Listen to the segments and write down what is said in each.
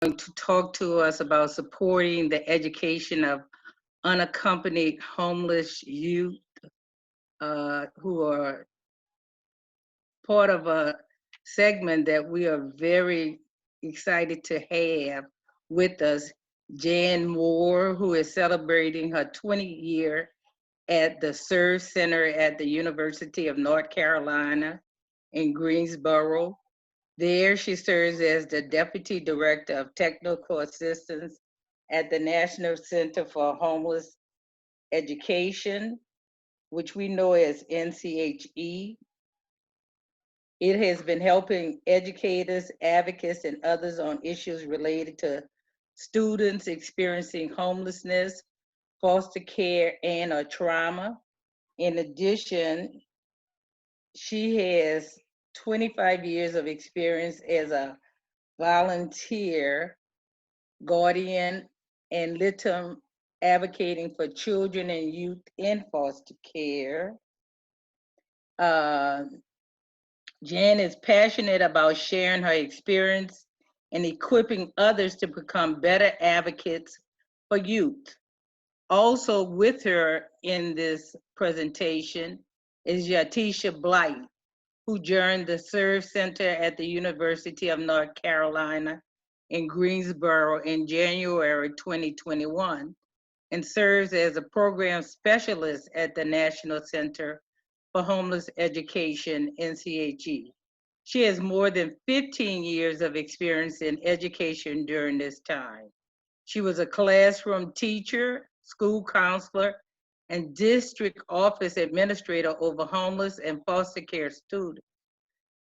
to talk to us about supporting the education of unaccompanied homeless youth who are part of a segment that we are very excited to have with us, Jan Moore, who is celebrating her 20th year at the Serve Center at the University of North Carolina in Greensboro. There, she serves as the Deputy Director of Technical Assistance at the National Center for Homeless Education, which we know as NCHE. It has been helping educators, advocates, and others on issues related to students experiencing homelessness, foster care, and or trauma. In addition, she has 25 years of experience as a volunteer, guardian, and litem advocating for children and youth in foster care. Jan is passionate about sharing her experience and equipping others to become better advocates for youth. Also with her in this presentation is Yatisha Blight, who joined the Serve Center at the University of North Carolina in Greensboro in January 2021 and serves as a program specialist at the National Center for Homeless Education, NCHE. She has more than 15 years of experience in education during this time. She was a classroom teacher, school counselor, and district office administrator over homeless and foster care students.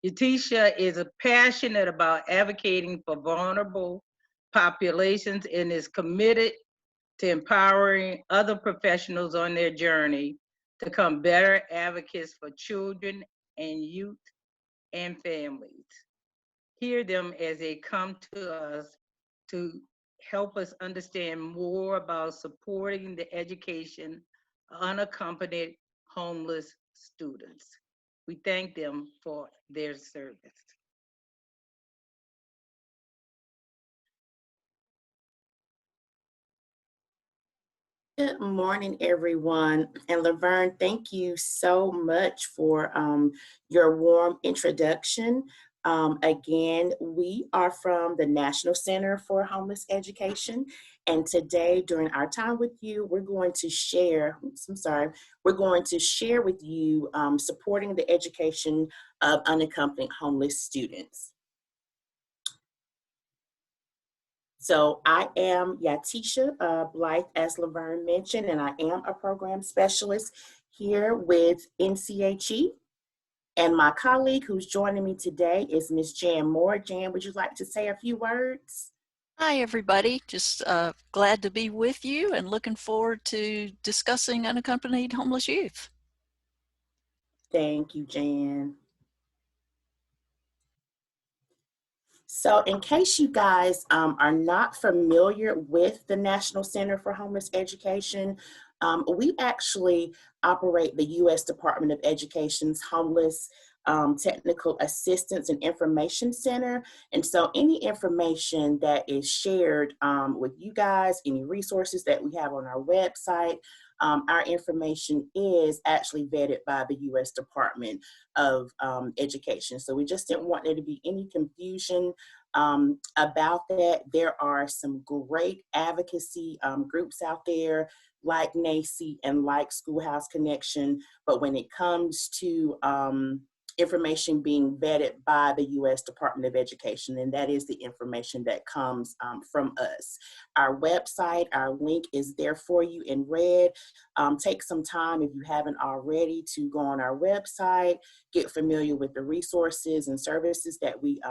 Yatisha is passionate about advocating for vulnerable populations and is committed to empowering other professionals on their journey to become better advocates for children and youth and families. Hear them as they come to us to help us understand more about supporting the education of unaccompanied homeless students. We thank them for their service. Good morning, everyone. And Laverne, thank you so much for your warm introduction. Again, we are from the National Center for Homeless Education. And today, during our time with you, we're going to share, we're going to share with you supporting the education of unaccompanied homeless students. So I am Yatisha Blythe, as Laverne mentioned, and I am a program specialist here with NCHE. And my colleague who's joining me today is Ms. Jan Moore. Jan, would you like to say a few words? Hi, everybody. Just glad to be with you and looking forward to discussing unaccompanied homeless youth. Thank you, Jan. So in case you guys are not familiar with the National Center for Homeless Education, we actually operate the U.S. Department of Education's Homeless Technical Assistance and Information Center. And so any information that is shared with you guys, any resources that we have on our website, our information is actually vetted by the U.S. Department of Education. So we just didn't want there to be any confusion about that. There are some great advocacy groups out there like NACE and like Schoolhouse Connection, but when it comes to information being vetted by the U.S. Department of Education, and that is the information that comes from us. Our website, our link is there for you in red. Take some time, if you haven't already, to go on our website, get familiar with the resources and services that we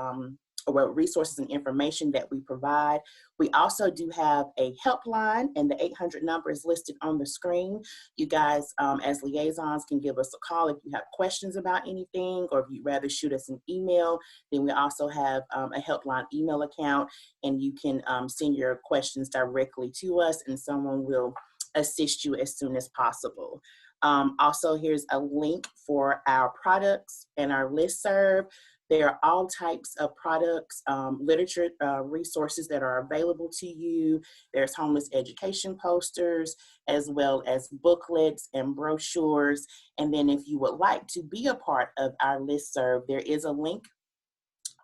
or resources and information that we provide. We also do have a helpline, and the 800 number is listed on the screen. You guys, as liaisons, can give us a call if you have questions about anything, or if you'd rather shoot us an email. Then we also have a helpline email account, and you can send your questions directly to us, and someone will assist you as soon as possible. Also, here's a link for our products and our listserv. There are all types of products, literature, resources that are available to you. There's homeless education posters, as well as booklets and brochures. And then if you would like to be a part of our listserv, there is a link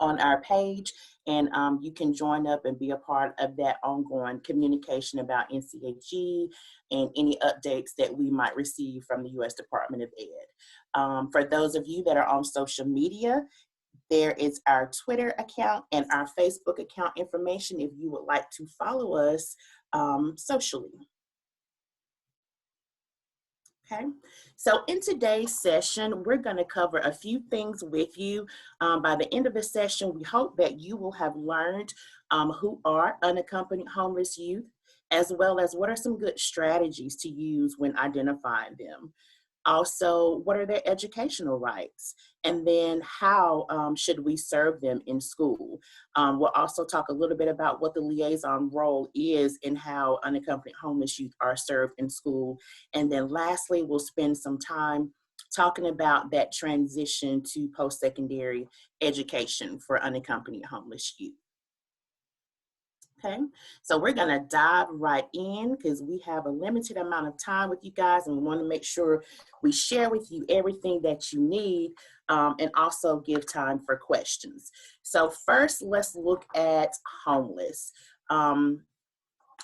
on our page, and you can join up and be a part of that ongoing communication about NCHE and any updates that we might receive from the U.S. Department of Ed. For those of you that are on social media, there is our Twitter account and our Facebook account information if you would like to follow us socially. Okay, so in today's session, we're going to cover a few things with you. By the end of the session, we hope that you will have learned who are unaccompanied homeless youth, as well as what are some good strategies to use when identifying them. Also, what are their educational rights? And then how should we serve them in school? We'll also talk a little bit about what the liaison role is and how unaccompanied homeless youth are served in school. And then lastly, we'll spend some time talking about that transition to post-secondary education for unaccompanied homeless youth. Okay, so we're gonna dive right in because we have a limited amount of time with you guys, and we want to make sure we share with you everything that you need and also give time for questions. So first, let's look at homeless.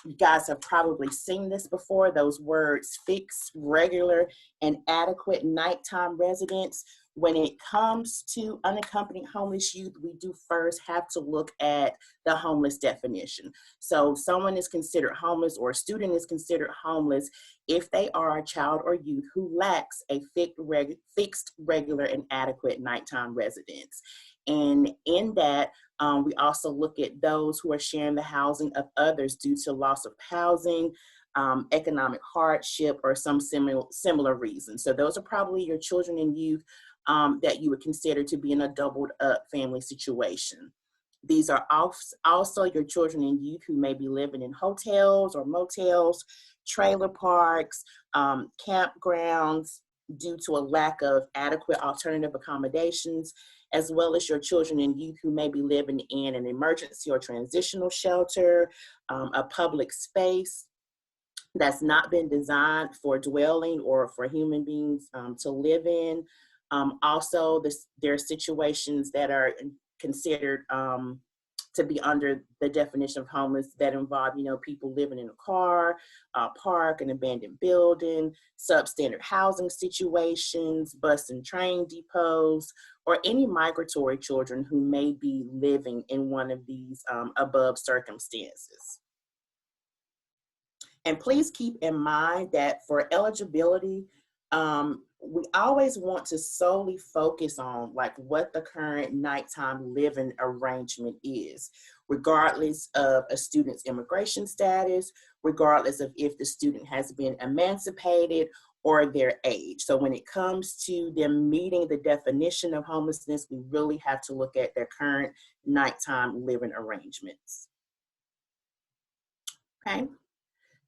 You guys have probably seen this before, those words fixed, regular, and adequate nighttime residence. When it comes to unaccompanied homeless youth, we do first have to look at the homeless definition. So someone is considered homeless, or a student is considered homeless if they are a child or youth who lacks a fixed, regular, and adequate nighttime residence. And in that, we also look at those who are sharing the housing of others due to loss of housing, economic hardship, or some similar reason. So those are probably your children and youth that you would consider to be in a doubled up family situation. These are also your children and youth who may be living in hotels or motels, trailer parks, campgrounds, due to a lack of adequate alternative accommodations, as well as your children and youth who may be living in an emergency or transitional shelter, a public space that's not been designed for dwelling or for human beings to live in. Also, there are situations that are considered to be under the definition of homeless that involve, people living in a car, park, an abandoned building, substandard housing situations, bus and train depots, or any migratory children who may be living in one of these above circumstances. And please keep in mind that for eligibility, we always want to solely focus on what the current nighttime living arrangement is, regardless of a student's immigration status, regardless of if the student has been emancipated or their age. So when it comes to them meeting the definition of homelessness, we really have to look at their current nighttime living arrangements. Okay,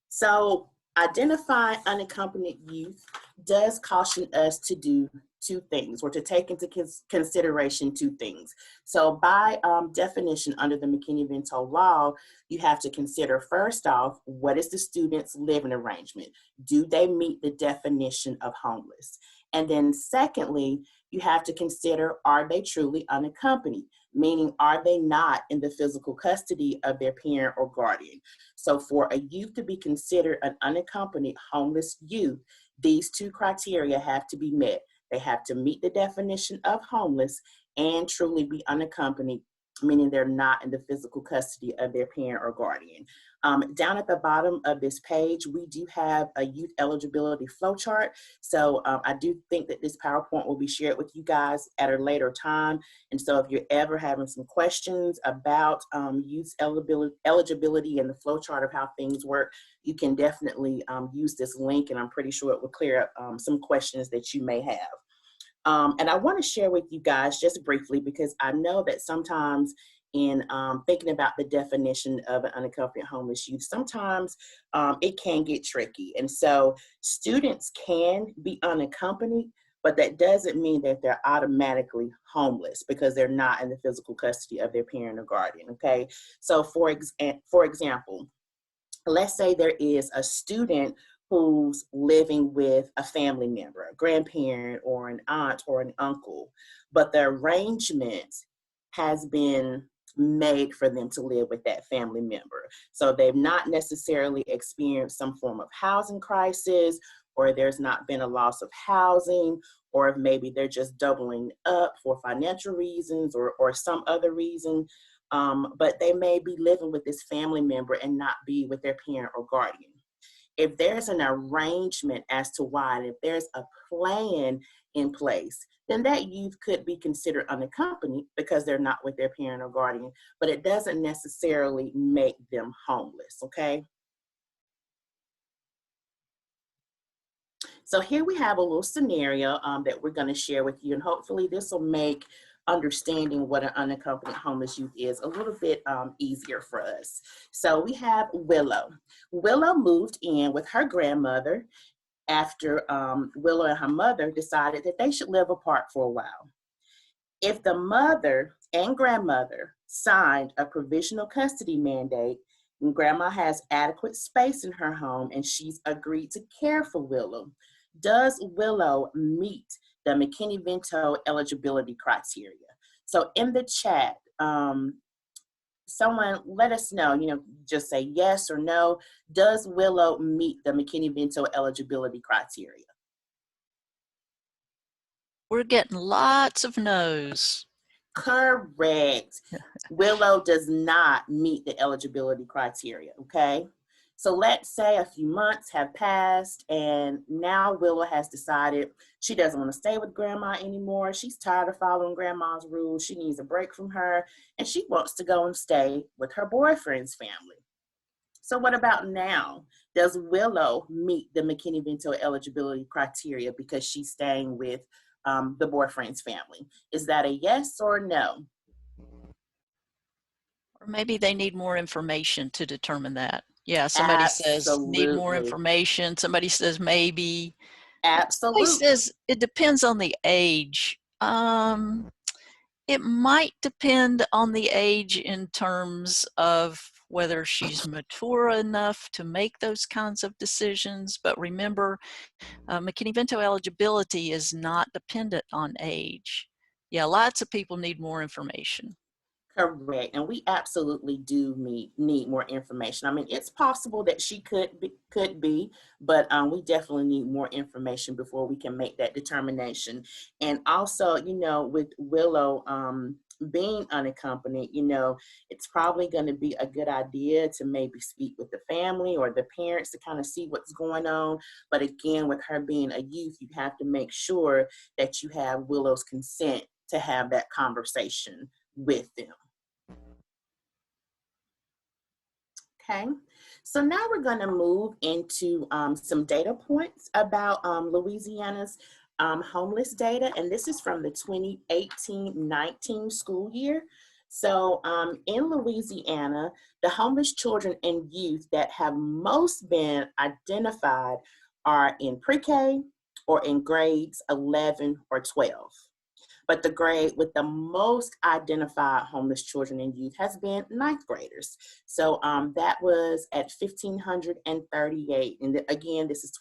so identifying unaccompanied youth does caution us to do two things, or to take into consideration two things. So by definition under the McKinney-Vento law, you have to consider first off, what is the student's living arrangement? Do they meet the definition of homeless? And then secondly, you have to consider, are they truly unaccompanied? Meaning, are they not in the physical custody of their parent or guardian? So for a youth to be considered an unaccompanied homeless youth, these two criteria have to be met. They have to meet the definition of homeless and truly be unaccompanied, meaning they're not in the physical custody of their parent or guardian. Down at the bottom of this page, we do have a youth eligibility flow chart. So I do think that this PowerPoint will be shared with you guys at a later time. And so if you're ever having some questions about youth eligibility and the flow chart of how things work, you can definitely use this link, and I'm pretty sure it will clear up some questions that you may have. And I want to share with you guys just briefly, because I know that sometimes in thinking about the definition of an unaccompanied homeless youth, sometimes it can get tricky. And so students can be unaccompanied, but that doesn't mean that they're automatically homeless because they're not in the physical custody of their parent or guardian, okay? So for example, let's say there is a student who's living with a family member, a grandparent or an aunt or an uncle, but the arrangement has been made for them to live with that family member. So they've not necessarily experienced some form of housing crisis, or there's not been a loss of housing, or if maybe they're just doubling up for financial reasons or some other reason. But they may be living with this family member and not be with their parent or guardian. If there's an arrangement as to why, and if there's a plan in place, then that youth could be considered unaccompanied because they're not with their parent or guardian, but it doesn't necessarily make them homeless, okay? So here we have a little scenario that we're going to share with you, and hopefully this will make understanding what an unaccompanied homeless youth is a little bit easier for us. So we have Willow. Willow moved in with her grandmother after Willow and her mother decided that they should live apart for a while. If the mother and grandmother signed a provisional custody mandate, and grandma has adequate space in her home and she's agreed to care for Willow, does Willow meet the McKinney-Vento eligibility criteria? So in the chat, someone let us know, just say yes or no. Does Willow meet the McKinney-Vento eligibility criteria? We're getting lots of no's. Correct. Willow does not meet the eligibility criteria, okay? So let's say a few months have passed and now Willow has decided she doesn't want to stay with grandma anymore. She's tired of following grandma's rules. She needs a break from her and she wants to go and stay with her boyfriend's family. So what about now? Does Willow meet the McKinney-Vento eligibility criteria because she's staying with the boyfriend's family? Is that a yes or a no? Or maybe they need more information to determine that. Yeah, somebody says need more information. Somebody says maybe. Absolutely. Somebody says it depends on the age. It might depend on the age in terms of whether she's mature enough to make those kinds of decisions. But remember, McKinney-Vento eligibility is not dependent on age. Yeah, lots of people need more information. Correct. And we absolutely do need more information. I mean, it's possible that she could be, but we definitely need more information before we can make that determination. And also, with Willow being unaccompanied, it's probably going to be a good idea to maybe speak with the family or the parents to kind of see what's going on. But again, with her being a youth, you have to make sure that you have Willow's consent to have that conversation with them. Okay, so now we're going to move into some data points about Louisiana's homeless data, and this is from the 2018-19 school year. So in Louisiana, the homeless children and youth that have most been identified are in pre-K or in grades 11 or 12. But the grade with the most identified homeless children and youth has been ninth graders. So that was at 1,538. And again, this is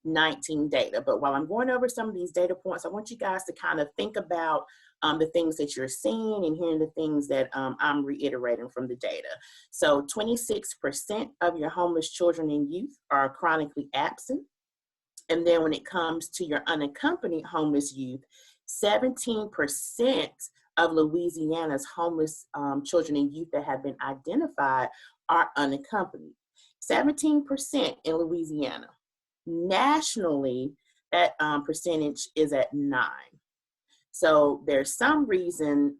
2018-19 data. But while I'm going over some of these data points, I want you guys to kind of think about the things that you're seeing and hearing the things that I'm reiterating from the data. So 26% of your homeless children and youth are chronically absent. And then when it comes to your unaccompanied homeless youth, 17% of Louisiana's homeless children and youth that have been identified are unaccompanied. 17% in Louisiana. Nationally, that percentage is at 9%. So there's some reason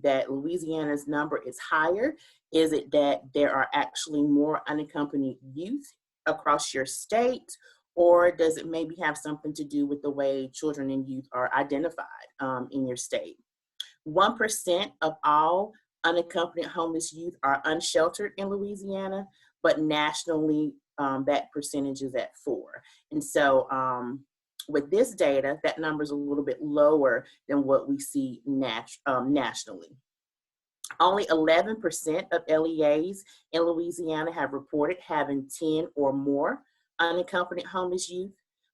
that Louisiana's number is higher. Is it that there are actually more unaccompanied youth across your state? Or does it maybe have something to do with the way children and youth are identified in your state? 1% of all unaccompanied homeless youth are unsheltered in Louisiana, but nationally that percentage is at 4%. And so with this data, that number is a little bit lower than what we see nationally. Only 11% of LEAs in Louisiana have reported having 10 or more unaccompanied homeless youth.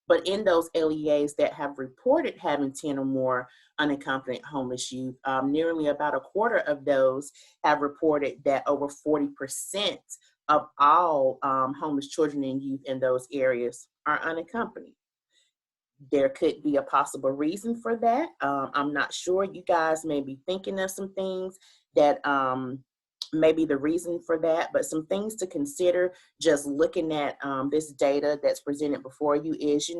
But in those LEAs that have reported having 10 or more unaccompanied homeless youth, nearly about a quarter of those have reported that over 40% of all homeless children and youth in those areas are unaccompanied. There could be a possible reason for that. I'm not sure. You guys may be thinking of some things that may be the reason for that, but some things to consider just looking at this data that's presented before you is,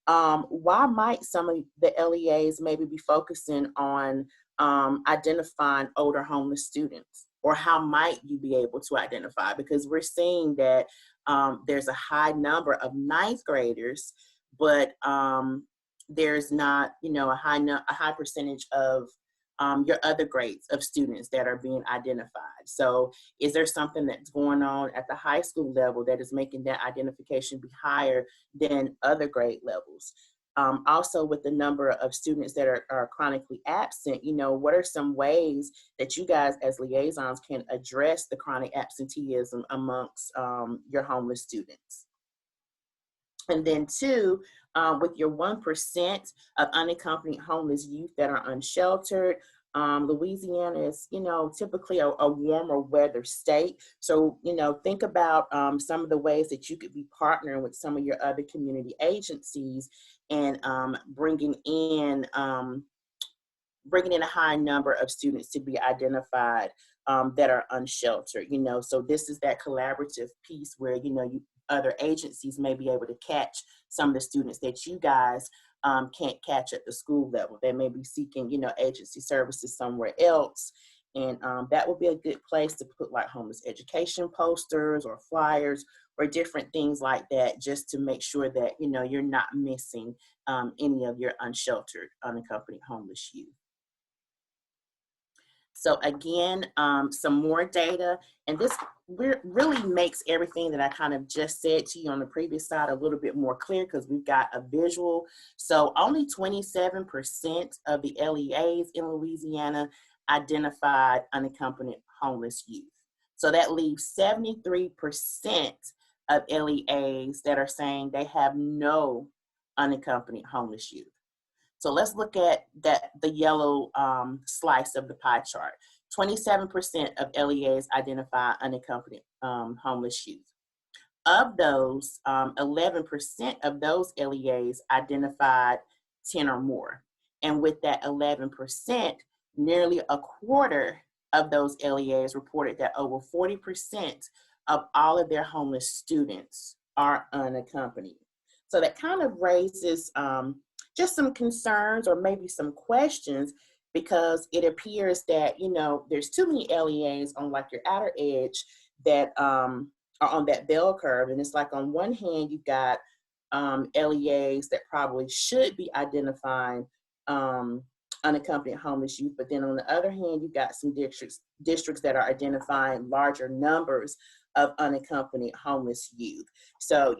why might some of the LEAs maybe be focusing on identifying older homeless students? Or how might you be able to identify? Because we're seeing that there's a high number of ninth graders, but there's not, a high percentage of your other grades of students that are being identified. So is there something that's going on at the high school level that is making that identification be higher than other grade levels? Also, with the number of students that are chronically absent, what are some ways that you guys as liaisons can address the chronic absenteeism amongst your homeless students? And then two, with your 1% of unaccompanied homeless youth that are unsheltered, Louisiana is, typically a warmer weather state. So, think about some of the ways that you could be partnering with some of your other community agencies and bringing in a high number of students to be identified that are unsheltered. So this is that collaborative piece where, other agencies may be able to catch some of the students that you guys can't catch at the school level. They may be seeking, agency services somewhere else. And that would be a good place to put like homeless education posters or flyers or different things like that, just to make sure that, you're not missing any of your unsheltered, unaccompanied homeless youth. So again, some more data, and this really makes everything that I kind of just said to you on the previous slide a little bit more clear because we've got a visual. So only 27% of the LEAs in Louisiana identified unaccompanied homeless youth. So that leaves 73% of LEAs that are saying they have no unaccompanied homeless youth. So let's look at the yellow slice of the pie chart. 27% of LEAs identify unaccompanied homeless youth. Of those, 11% of those LEAs identified 10 or more. And with that 11%, nearly a quarter of those LEAs reported that over 40% of all of their homeless students are unaccompanied. So that kind of raises just some concerns or maybe some questions, because it appears that, there's too many LEAs on like your outer edge that are on that bell curve. And it's like on one hand, you've got LEAs that probably should be identifying unaccompanied homeless youth. But then on the other hand, you've got some districts that are identifying larger numbers of unaccompanied homeless youth. So,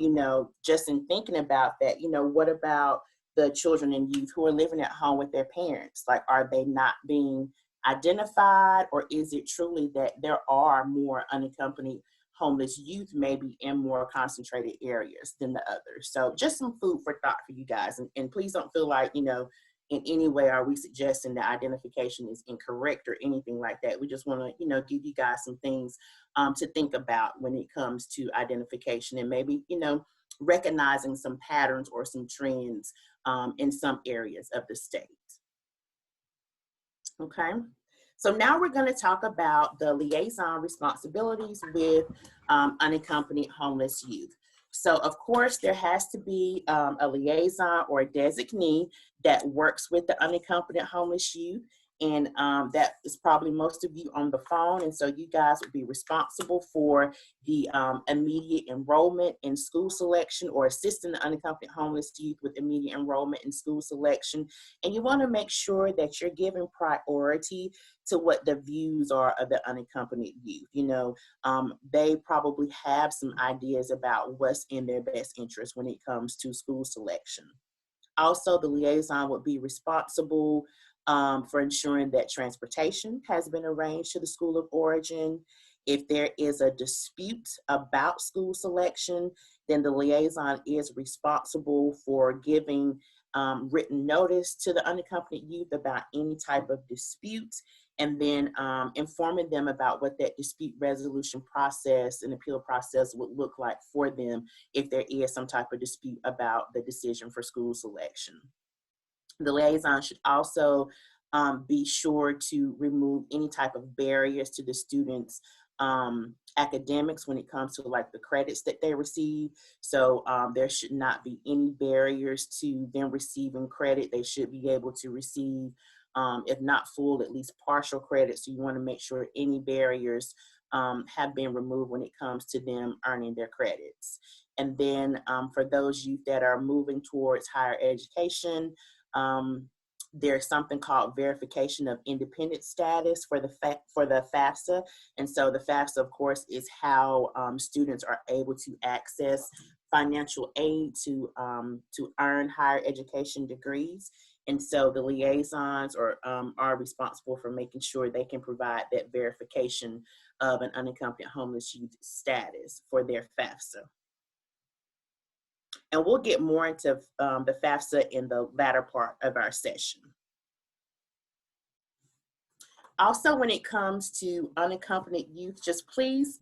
just in thinking about that, what about the children and youth who are living at home with their parents? Like, are they not being identified, or is it truly that there are more unaccompanied homeless youth maybe in more concentrated areas than the others? So just some food for thought for you guys. And please don't feel like, in any way are we suggesting that identification is incorrect or anything like that. We just want to, give you guys some things to think about when it comes to identification, and maybe, recognizing some patterns or some trends in some areas of the state. Okay. So now we're going to talk about the liaison responsibilities with unaccompanied homeless youth. So of course, there has to be a liaison or a designee that works with the unaccompanied homeless youth. And that is probably most of you on the phone. And so you guys would be responsible for the immediate enrollment in school selection, or assisting the unaccompanied homeless youth with immediate enrollment in school selection. And you want to make sure that you're giving priority to what the views are of the unaccompanied youth. They probably have some ideas about what's in their best interest when it comes to school selection. Also, the liaison would be responsible for ensuring that transportation has been arranged to the school of origin. If there is a dispute about school selection, then the liaison is responsible for giving written notice to the unaccompanied youth about any type of dispute, and then informing them about what that dispute resolution process and appeal process would look like for them if there is some type of dispute about the decision for school selection. The liaison should also be sure to remove any type of barriers to the students' academics when it comes to like the credits that they receive. So there should not be any barriers to them receiving credit. They should be able to receive, if not full, at least partial credit. So you want to make sure any barriers have been removed when it comes to them earning their credits. And then for those youth that are moving towards higher education, there's something called verification of independent status for the FAFSA. And so the FAFSA, of course, is how students are able to access financial aid to earn higher education degrees. And so the liaisons are responsible for making sure they can provide that verification of an unaccompanied homeless youth status for their FAFSA. And we'll get more into the FAFSA in the latter part of our session. Also, when it comes to unaccompanied youth, just please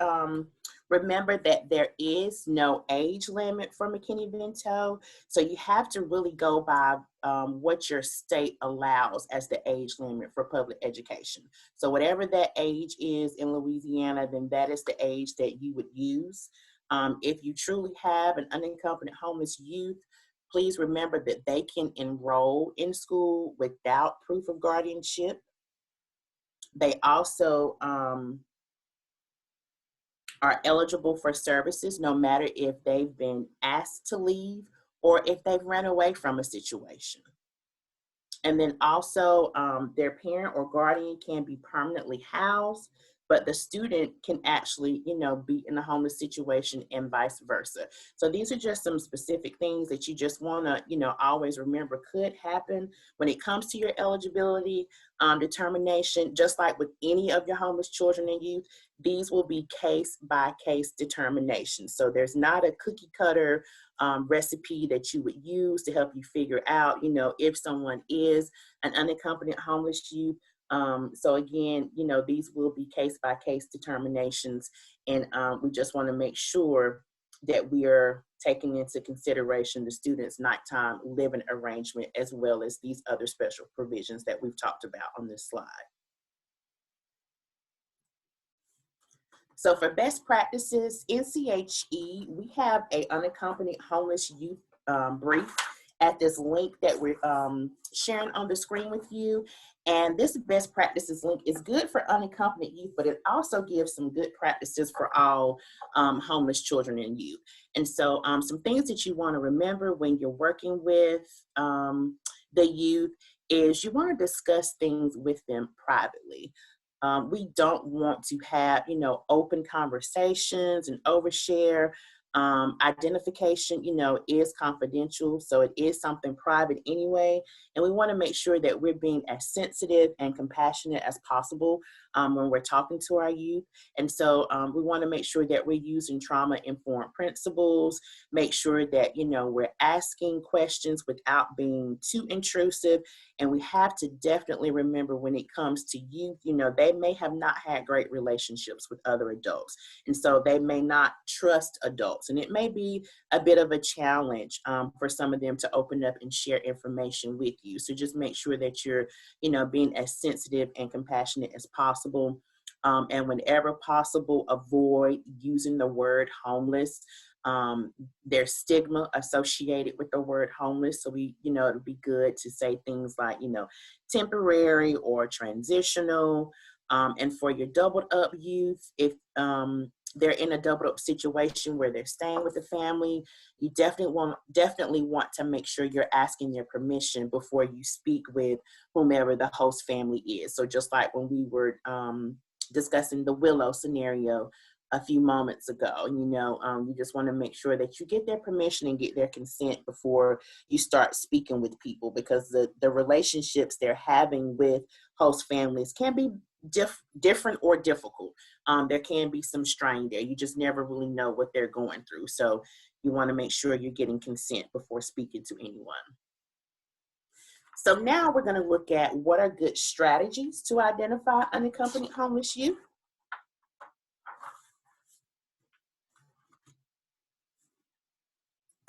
remember that there is no age limit for McKinney-Vento. So you have to really go by what your state allows as the age limit for public education. So whatever that age is in Louisiana, then that is the age that you would use. If you truly have an unaccompanied homeless youth, please remember that they can enroll in school without proof of guardianship. They also are eligible for services no matter if they've been asked to leave or if they've run away from a situation. And then also their parent or guardian can be permanently housed, but the student can actually, be in a homeless situation and vice versa. So these are just some specific things that you just want to, always remember could happen when it comes to your eligibility determination. Just like with any of your homeless children and youth, these will be case-by-case determinations. So there's not a cookie cutter recipe that you would use to help you figure out, if someone is an unaccompanied homeless youth. So again, these will be case-by-case determinations, and we just want to make sure that we are taking into consideration the student's nighttime living arrangement as well as these other special provisions that we've talked about on this slide. So for best practices, NCHE, we have a unaccompanied homeless youth brief at this link that we're sharing on the screen with you. And this best practices link is good for unaccompanied youth, but it also gives some good practices for all homeless children and youth. And so some things that you want to remember when you're working with the youth is you want to discuss things with them privately. We don't want to have, open conversations and overshare. Identification, is confidential, so it is something private anyway. And we want to make sure that we're being as sensitive and compassionate as possible when we're talking to our youth. And so we want to make sure that we're using trauma-informed principles, make sure that, we're asking questions without being too intrusive. And we have to definitely remember when it comes to youth, they may have not had great relationships with other adults. And so they may not trust adults. And it may be a bit of a challenge for some of them to open up and share information with you. So just make sure that you're, being as sensitive and compassionate as possible. And whenever possible, avoid using the word homeless. There's stigma associated with the word homeless. So it'd be good to say things like, temporary or transitional. And for your doubled up youth, if they're in a doubled up situation where they're staying with the family, you definitely want to make sure you're asking their permission before you speak with whomever the host family is. So just like when we were discussing the Willow scenario a few moments ago. You just want to make sure that you get their permission and get their consent before you start speaking with people, because the relationships they're having with host families can be different or difficult. There can be some strain there. You just never really know what they're going through. So you want to make sure you're getting consent before speaking to anyone. So now we're going to look at what are good strategies to identify unaccompanied homeless youth.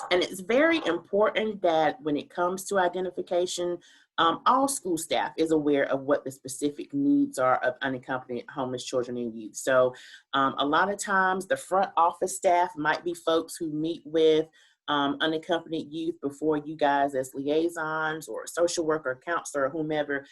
And it's very important that when it comes to identification, all school staff is aware of what the specific needs are of unaccompanied homeless children and youth. So a lot of times the front office staff might be folks who meet with unaccompanied youth before you guys as liaisons or social worker, counselor, or whomever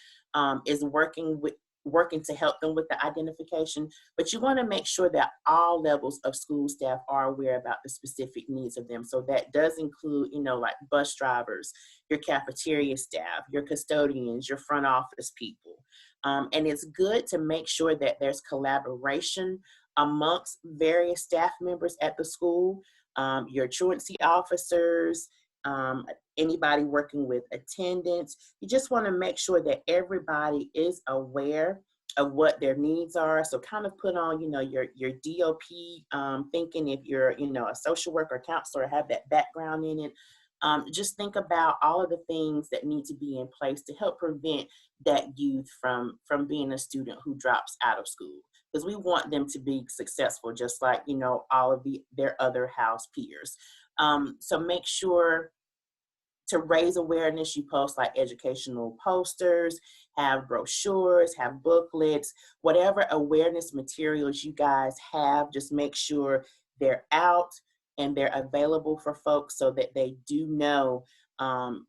is working to help them with the identification. But you want to make sure that all levels of school staff are aware about the specific needs of them. So that does include, like bus drivers, your cafeteria staff, your custodians, your front office people. And it's good to make sure that there's collaboration amongst various staff members at the school, your truancy officers, anybody working with attendance. You just want to make sure that everybody is aware of what their needs are. So kind of put on, your DOP thinking. If you're, a social worker, counselor, have that background in it. Just think about all of the things that need to be in place to help prevent that youth from being a student who drops out of school. Because we want them to be successful, just like, all of their other house peers. So make sure to raise awareness, you post like educational posters, have brochures, have booklets, whatever awareness materials you guys have, just make sure they're out and they're available for folks so that they do know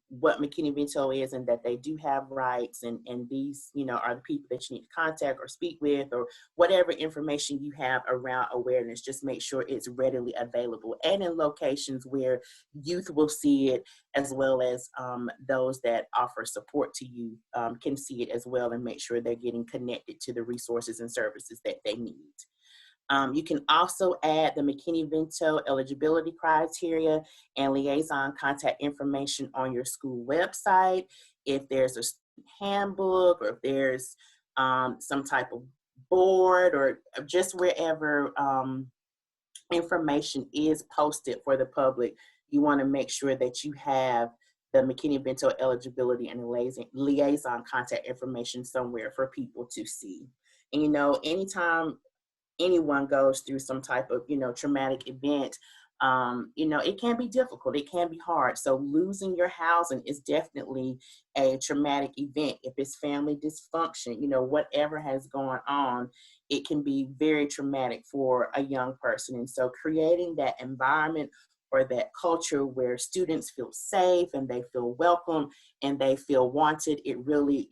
what McKinney-Vento is and that they do have rights, and these, are the people that you need to contact or speak with, or whatever information you have around awareness. Just make sure it's readily available and in locations where youth will see it, as well as those that offer support to you can see it as well, and make sure they're getting connected to the resources and services that they need. You can also add the McKinney-Vento eligibility criteria and liaison contact information on your school website. If there's a handbook, or if there's some type of board, or just wherever information is posted for the public, you want to make sure that you have the McKinney-Vento eligibility and liaison contact information somewhere for people to see. And anytime anyone goes through some type of, traumatic event, it can be difficult. It can be hard. So losing your housing is definitely a traumatic event. If it's family dysfunction, whatever has gone on, it can be very traumatic for a young person. And so creating that environment or that culture where students feel safe and they feel welcome and they feel wanted, it really,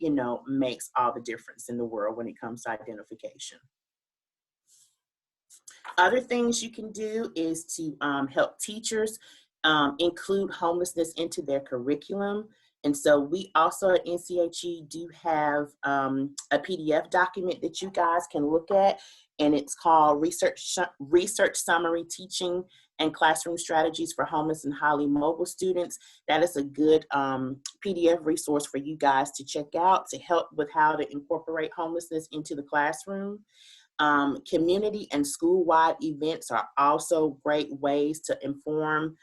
makes all the difference in the world when it comes to identification. Other things you can do is to help teachers include homelessness into their curriculum. And so we also at NCHE do have a PDF document that you guys can look at, and it's called Research Summary Teaching and Classroom Strategies for Homeless and Highly Mobile Students. That is a good PDF resource for you guys to check out to help with how to incorporate homelessness into the classroom. Community and school-wide events are also great ways to inform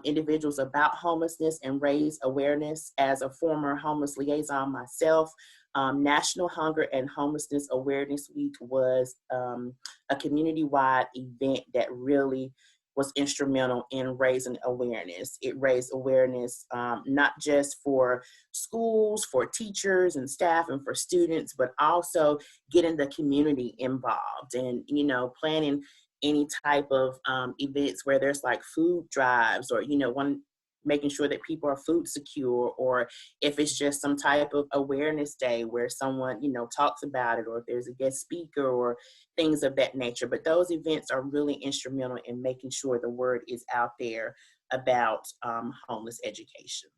individuals about homelessness and raise awareness. As a former homeless liaison myself, National Hunger and Homelessness Awareness Week was a community-wide event that really was instrumental in raising awareness. It raised awareness not just for schools, for teachers and staff and for students, but also getting the community involved and, planning any type of events where there's like food drives or, making sure that people are food secure, or if it's just some type of awareness day where someone, talks about it, or if there's a guest speaker or things of that nature. But those events are really instrumental in making sure the word is out there about homeless education.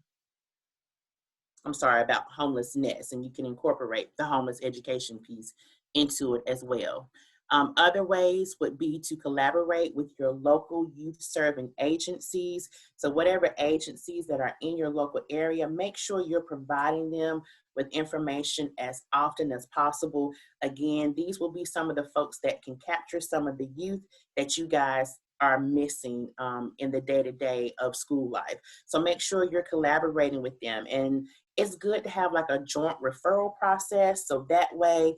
I'm sorry, about homelessness, and you can incorporate the homeless education piece into it as well. Other ways would be to collaborate with your local youth serving agencies. So whatever agencies that are in your local area, make sure you're providing them with information as often as possible. Again, these will be some of the folks that can capture some of the youth that you guys are missing in the day-to-day of school life. So make sure you're collaborating with them. And it's good to have like a joint referral process. So that way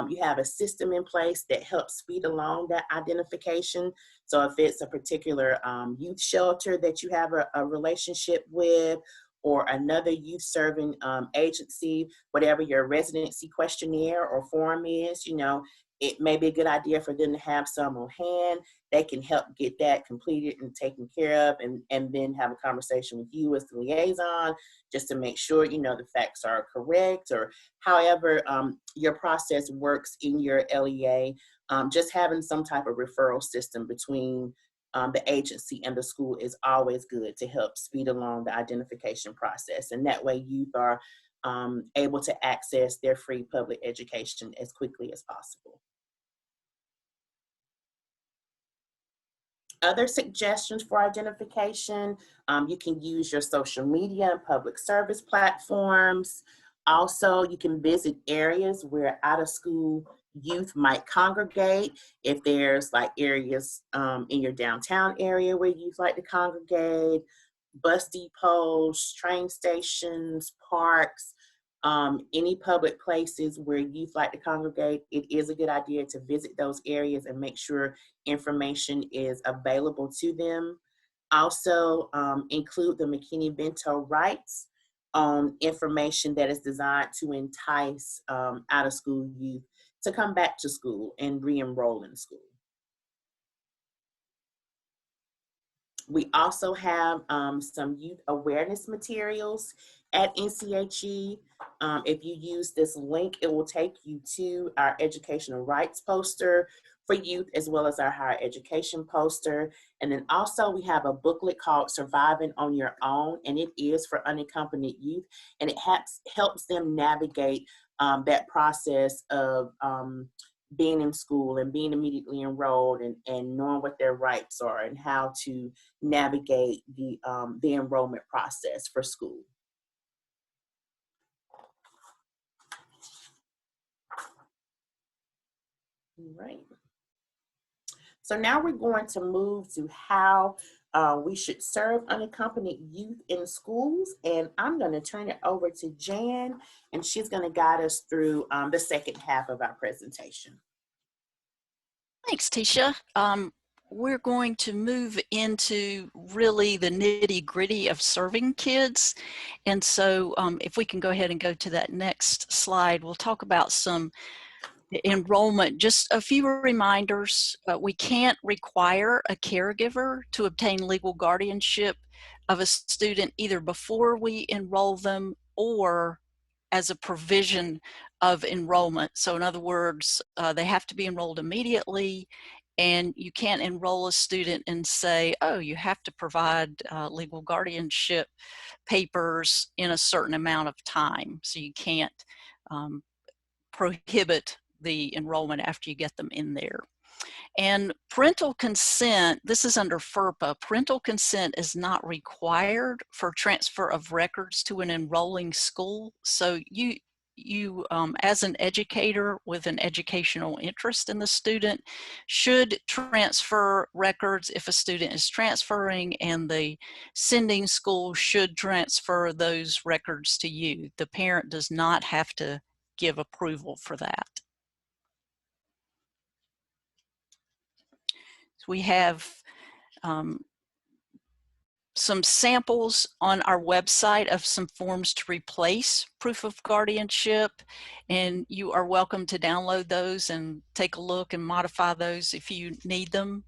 you have a system in place that helps speed along that identification. So if it's a particular youth shelter that you have a relationship with, or another youth serving agency, whatever your residency questionnaire or form is, you know, it may be a good idea for them to have some on hand. They can help get that completed and taken care of, and then have a conversation with you as the liaison, just to make sure, you know, the facts are correct, or however your process works in your LEA. Just having some type of referral system between the agency and the school is always good to help speed along the identification process. And that way youth are able to access their free public education as quickly as possible. Other suggestions for identification, you can use your social media and public service platforms. Also, you can visit areas where out-of-school youth might congregate. If there's like areas in your downtown area where youth like to congregate, bus depots, train stations, parks, any public places where youth like to congregate, it is a good idea to visit those areas and make sure information is available to them. Also, include the McKinney-Vento rights on information that is designed to entice out-of-school youth to come back to school and re-enroll in school. We also have some youth awareness materials at NCHE. If you use this link, it will take you to our educational rights poster for youth, as well as our higher education poster. And then also we have a booklet called Surviving on Your Own, and it is for unaccompanied youth, and it helps them navigate that process of being in school and being immediately enrolled, and knowing what their rights are and how to navigate the enrollment process for school. All right. So now we're going to move to how we should serve unaccompanied youth in schools. And I'm going to turn it over to Jan, and she's going to guide us through the second half of our presentation. Thanks, Tisha. We're going to move into really the nitty-gritty of serving kids. And so if we can go ahead and go to that next slide, we'll talk about some enrollment. Just a few reminders. We can't require a caregiver to obtain legal guardianship of a student either before we enroll them or as a provision of enrollment. So in other words, they have to be enrolled immediately, and you can't enroll a student and say, oh, you have to provide legal guardianship papers in a certain amount of time. So you can't prohibit the enrollment after you get them in there. And parental consent, this is under FERPA, parental consent is not required for transfer of records to an enrolling school. So you as an educator with an educational interest in the student should transfer records if a student is transferring, and the sending school should transfer those records to you. The parent does not have to give approval for that. We have some samples on our website of some forms to replace proof of guardianship, and you are welcome to download those and take a look and modify those if you need them.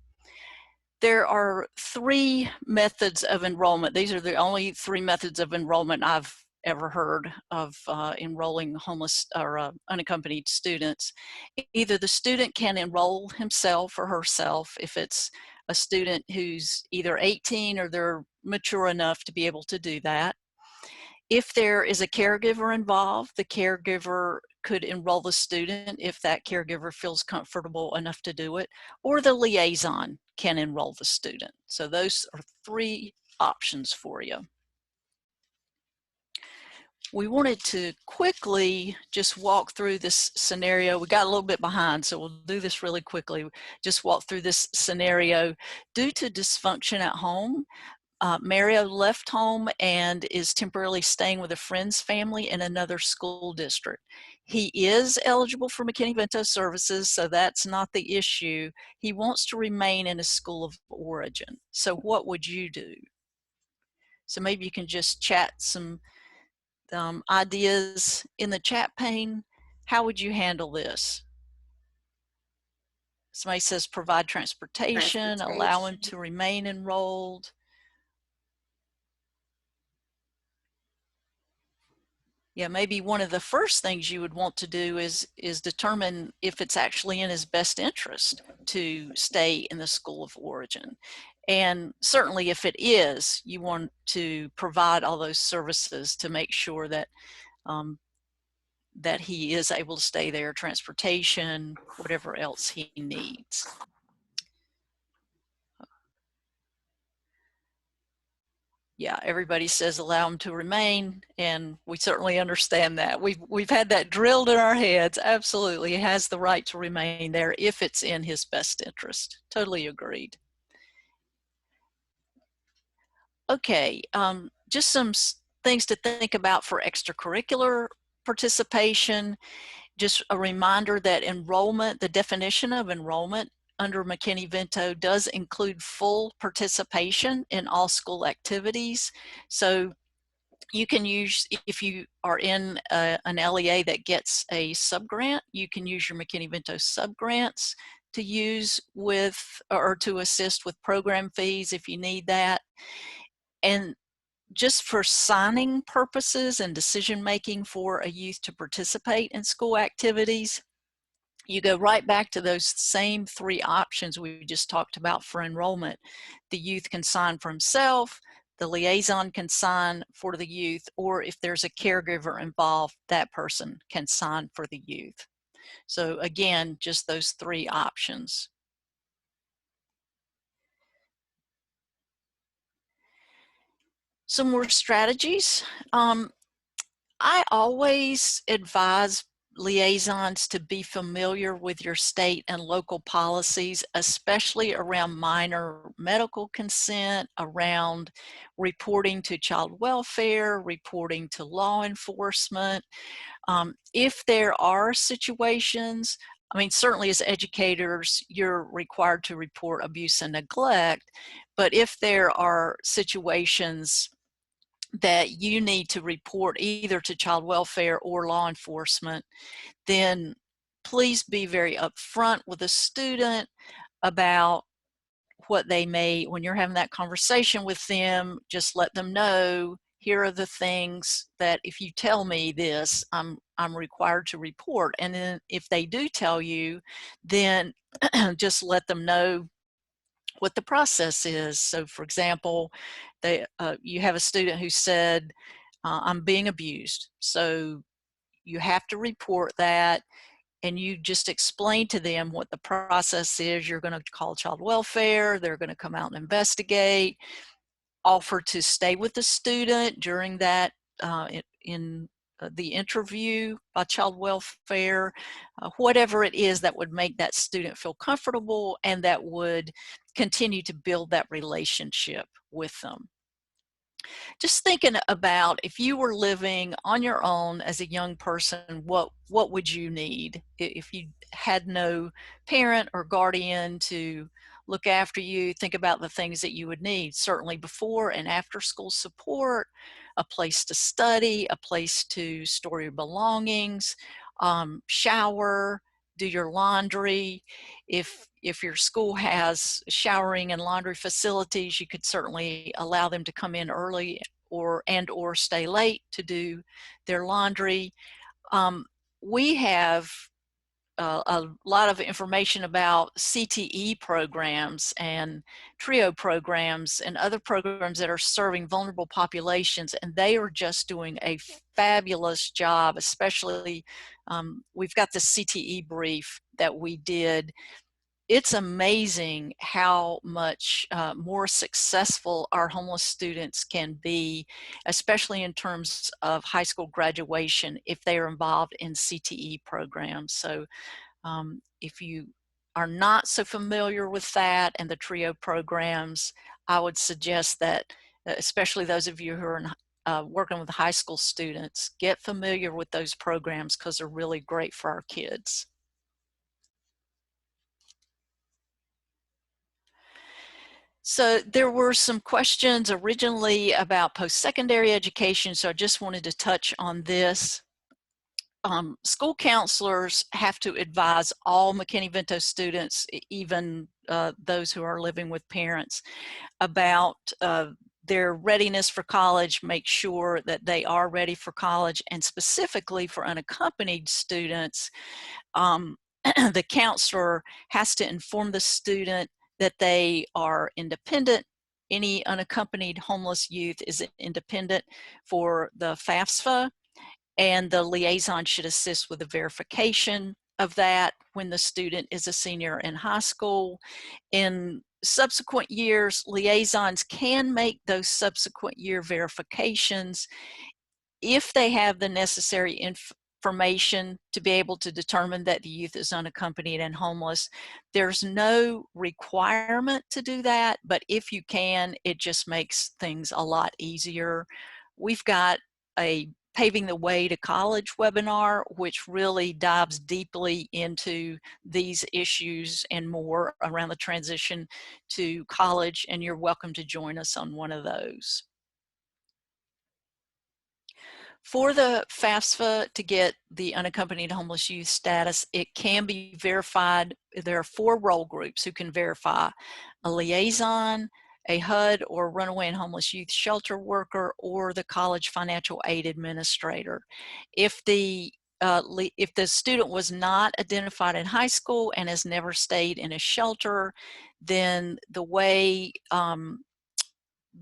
There are 3 methods of enrollment. These are the only 3 methods of enrollment I've ever heard of enrolling homeless or unaccompanied students. Either the student can enroll himself or herself if it's a student who's either 18 or they're mature enough to be able to do that. If there is a caregiver involved, the caregiver could enroll the student if that caregiver feels comfortable enough to do it, or the liaison can enroll the student. So those are 3 options for you. We wanted to quickly just walk through this scenario. We got a little bit behind, so we'll do this really quickly. Just walk through this scenario. Due to dysfunction at home, Mario left home and is temporarily staying with a friend's family in another school district. He is eligible for McKinney-Vento services, so that's not the issue. He wants to remain in his school of origin. So what would you do? So maybe you can just chat some ideas in the chat pane. How would you handle this? Somebody says provide transportation, allow him to remain enrolled. Yeah, maybe one of the first things you would want to do is determine if it's actually in his best interest to stay in the school of origin. And certainly if it is, you want to provide all those services to make sure that that he is able to stay there, transportation, whatever else he needs. Yeah, everybody says allow him to remain, and we certainly understand that. We've had that drilled in our heads. Absolutely, he has the right to remain there if it's in his best interest. Totally agreed. Okay, just some things to think about for extracurricular participation. Just a reminder that enrollment, the definition of enrollment under McKinney-Vento does include full participation in all school activities. So you can use, if you are in an LEA that gets a subgrant, you can use your McKinney-Vento subgrants to use with, or to assist with program fees if you need that. And just for signing purposes and decision-making for a youth to participate in school activities, you go right back to those same 3 options we just talked about for enrollment. The youth can sign for himself, the liaison can sign for the youth, or if there's a caregiver involved, that person can sign for the youth. So again, just those 3 options. Some more strategies. I always advise liaisons to be familiar with your state and local policies, especially around minor medical consent, around reporting to child welfare, reporting to law enforcement. If there are situations, I mean, certainly as educators, you're required to report abuse and neglect, but if there are situations that you need to report either to child welfare or law enforcement, then please be very upfront with the student about what they may, when you're having that conversation with them, just let them know, here are the things that if you tell me this, I'm required to report. And then if they do tell you, then just let them know what the process is. So for example, you have a student who said, I'm being abused. So you have to report that, and you just explain to them what the process is. You're going to call child welfare, they're going to come out and investigate, offer to stay with the student during that the interview by child welfare, whatever it is that would make that student feel comfortable and that would continue to build that relationship with them. Just thinking about if you were living on your own as a young person, what would you need if you had no parent or guardian to look after you? Think about the things that you would need. Certainly before and after school support, a place to study, a place to store your belongings, shower, do your laundry. If your school has showering and laundry facilities, you could certainly allow them to come in early or stay late to do their laundry. We have a lot of information about CTE programs and TRIO programs and other programs that are serving vulnerable populations, and they are just doing a fabulous job. Especially, we've got the CTE brief that we did. It's amazing how much more successful our homeless students can be, especially in terms of high school graduation, if they are involved in CTE programs. So if you are not so familiar with that and the TRIO programs, I would suggest that, especially those of you who are working with high school students, get familiar with those programs because they're really great for our kids. So there were some questions originally about post-secondary education, so I just wanted to touch on this. School counselors have to advise all McKinney-Vento students, even those who are living with parents, about their readiness for college, make sure that they are ready for college, and specifically for unaccompanied students, the counselor has to inform the student that they are independent. Any unaccompanied homeless youth is independent for the FASFA, and the liaison should assist with the verification of that when the student is a senior in high school. In subsequent years, liaisons can make those subsequent year verifications if they have the necessary information to be able to determine that the youth is unaccompanied and homeless. There's no requirement to do that, but if you can, it just makes things a lot easier. We've got a Paving the Way to College webinar, which really dives deeply into these issues and more around the transition to college, and you're welcome to join us on one of those. For the FAFSA to get the unaccompanied homeless youth status, it can be verified. There are 4 role groups who can verify: a liaison, a HUD or runaway and homeless youth shelter worker, or the college financial aid administrator. If the student was not identified in high school and has never stayed in a shelter, then the way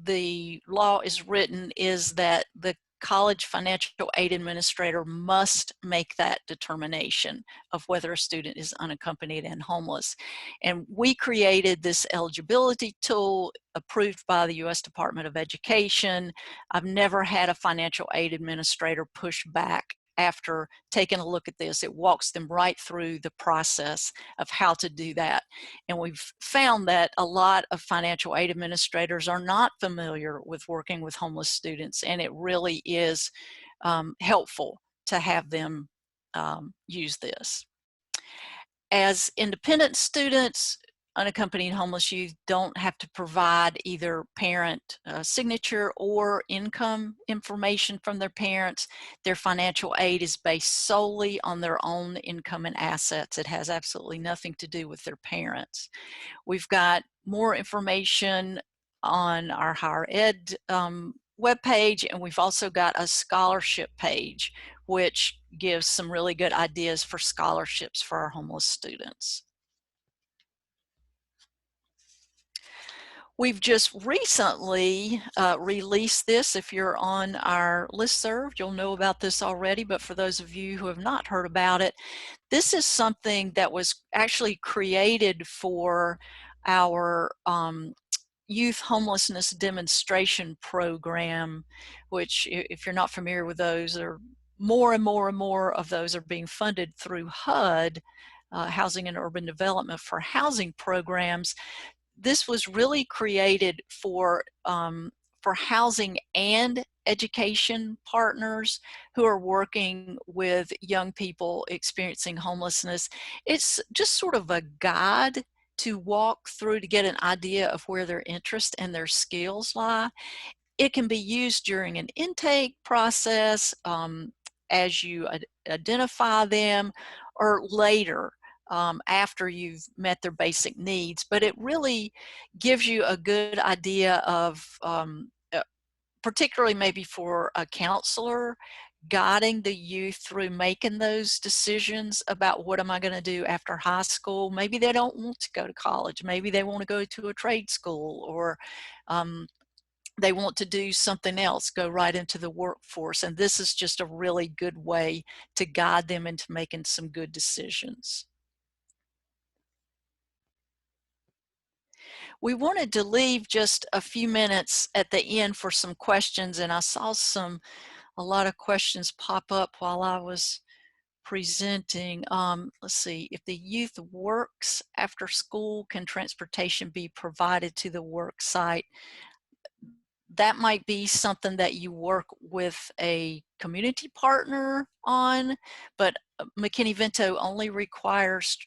the law is written is that the college financial aid administrator must make that determination of whether a student is unaccompanied and homeless. And we created this eligibility tool approved by the U.S. Department of Education. I've never had a financial aid administrator push back after taking a look at this. It walks them right through the process of how to do that. And we've found that a lot of financial aid administrators are not familiar with working with homeless students, and it really is helpful to have them use this. As independent students, unaccompanied homeless youth don't have to provide either parent signature or income information from their parents. Their financial aid is based solely on their own income and assets. It has absolutely nothing to do with their parents. We've got more information on our higher ed webpage, and we've also got a scholarship page, which gives some really good ideas for scholarships for our homeless students. We've just recently released this. If you're on our listserv, you'll know about this already, but for those of you who have not heard about it, this is something that was actually created for our youth homelessness demonstration program, which, if you're not familiar with those, are more and more and more of those are being funded through HUD, Housing and Urban Development for Housing programs. This was really created for housing and education partners who are working with young people experiencing homelessness. It's just sort of a guide to walk through to get an idea of where their interest and their skills lie. It can be used during an intake process as you identify them, or later after you've met their basic needs. But it really gives you a good idea of, particularly maybe for a counselor, guiding the youth through making those decisions about what am I going to do after high school. Maybe they don't want to go to college. Maybe they want to go to a trade school, or they want to do something else, go right into the workforce. And this is just a really good way to guide them into making some good decisions. We wanted to leave just a few minutes at the end for some questions, and I saw a lot of questions pop up while I was presenting. Let's see, if the youth works after school, can transportation be provided to the work site? That might be something that you work with a community partner on, but McKinney-Vento only requires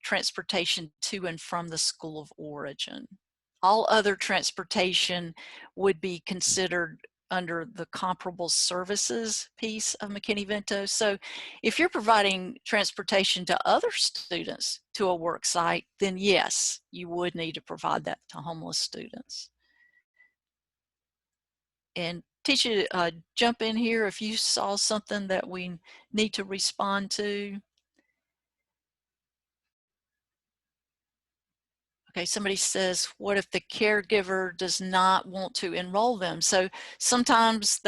transportation to and from the school of origin. All other transportation would be considered under the comparable services piece of McKinney-Vento. So if you're providing transportation to other students to a work site, then yes, you would need to provide that to homeless students. And teacher, jump in here if you saw something that we need to respond to. Okay, somebody says, what if the caregiver does not want to enroll them? So sometimes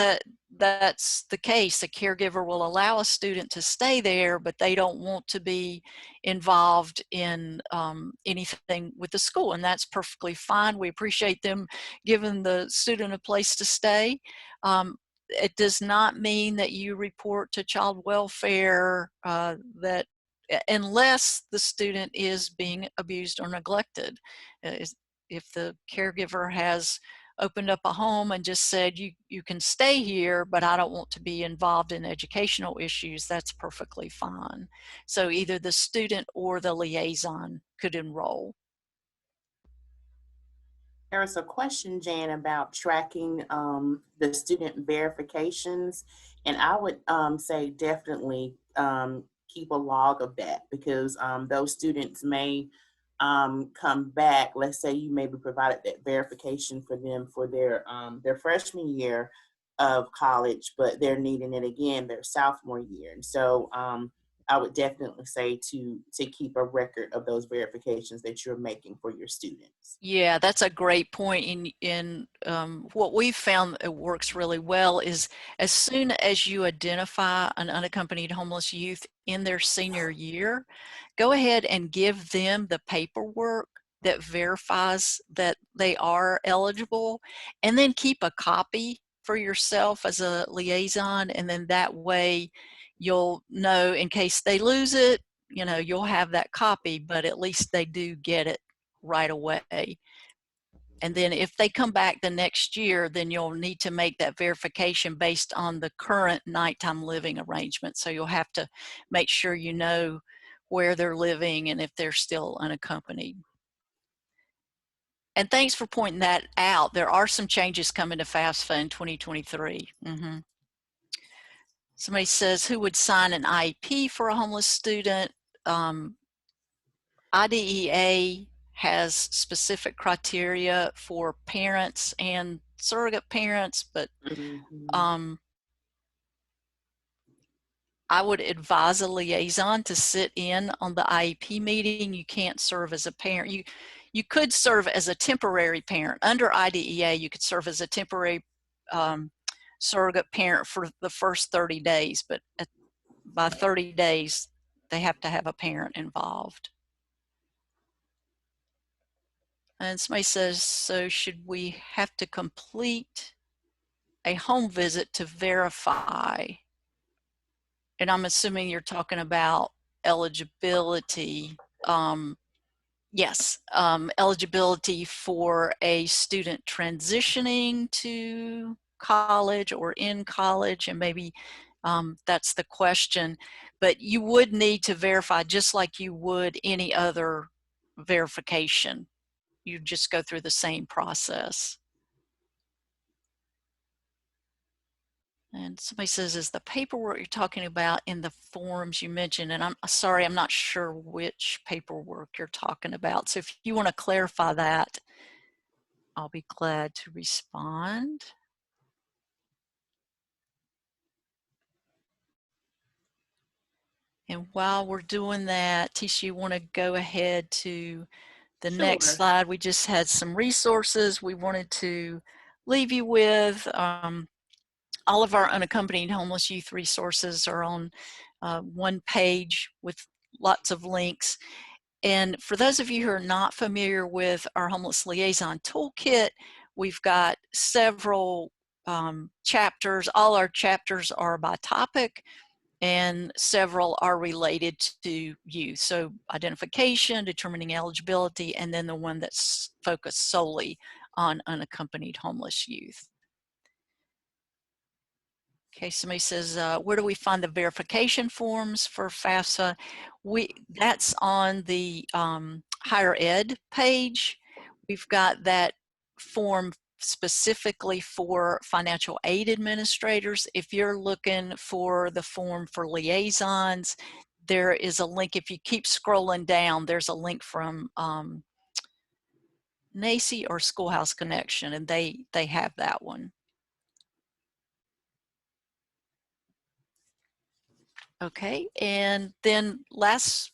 that's the case. The caregiver will allow a student to stay there, but they don't want to be involved in anything with the school, and that's perfectly fine. We appreciate them giving the student a place to stay. It does not mean that you report to child welfare unless the student is being abused or neglected. If the caregiver has opened up a home and just said, you can stay here, but I don't want to be involved in educational issues, that's perfectly fine. So either the student or the liaison could enroll. There was a question, Jan, about tracking the student verifications, and I would say definitely keep a log of that, because those students may come back. Let's say you maybe provided that verification for them for their freshman year of college, but they're needing it again their sophomore year, and so I would definitely say to keep a record of those verifications that you're making for your students. Yeah, that's a great point. In what we've found it works really well is as soon as you identify an unaccompanied homeless youth in their senior year, go ahead and give them the paperwork that verifies that they are eligible, and then keep a copy for yourself as a liaison, and then that way you'll know in case they lose it, you know, you'll have that copy, but at least they do get it right away. And then if they come back the next year, then you'll need to make that verification based on the current nighttime living arrangement. So you'll have to make sure you know where they're living and if they're still unaccompanied. And thanks for pointing that out. There are some changes coming to FASFA in 2023. Somebody says, who would sign an IEP for a homeless student? IDEA has specific criteria for parents and surrogate parents, but I would advise a liaison to sit in on the IEP meeting. You can't serve as a parent. You could serve as a temporary parent. Under IDEA, you could serve as a temporary surrogate parent for the first 30 days, but by 30 days, they have to have a parent involved. And somebody says, so should we have to complete a home visit to verify? And I'm assuming you're talking about eligibility. Yes, eligibility for a student transitioning to college or in college, and maybe that's the question. But you would need to verify just like you would any other verification. You just go through the same process. And somebody says, is the paperwork you're talking about in the forms you mentioned? And I'm sorry, I'm not sure which paperwork you're talking about. So if you want to clarify that, I'll be glad to respond. And while we're doing that, Tisha, you want to go ahead to the next Sure. slide? We just had some resources we wanted to leave you with. All of our unaccompanied homeless youth resources are on one page with lots of links. And for those of you who are not familiar with our Homeless Liaison Toolkit, we've got several chapters. All our chapters are by topic, and several are related to youth. So identification, determining eligibility, and then the one that's focused solely on unaccompanied homeless youth. Okay, somebody says, where do we find the verification forms for FAFSA? That's on the higher ed page. We've got that form specifically for financial aid administrators. If you're looking for the form for liaisons, there is a link. If you keep scrolling down, there's a link from NCHE or Schoolhouse Connection, and they have that one. Okay, and then last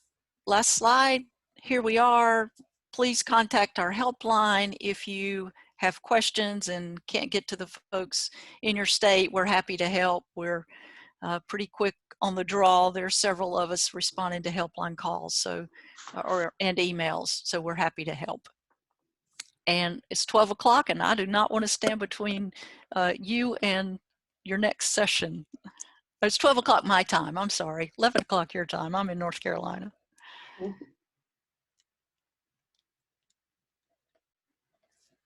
slide, here we are. Please contact our helpline if you have questions and can't get to the folks in your state. We're happy to help. We're pretty quick on the draw. There's several of us responding to helpline calls and emails, so we're happy to help. And it's 12 o'clock, and I do not want to stand between you and your next session. It's 12 o'clock my time, I'm sorry, 11 o'clock your time. I'm in North Carolina.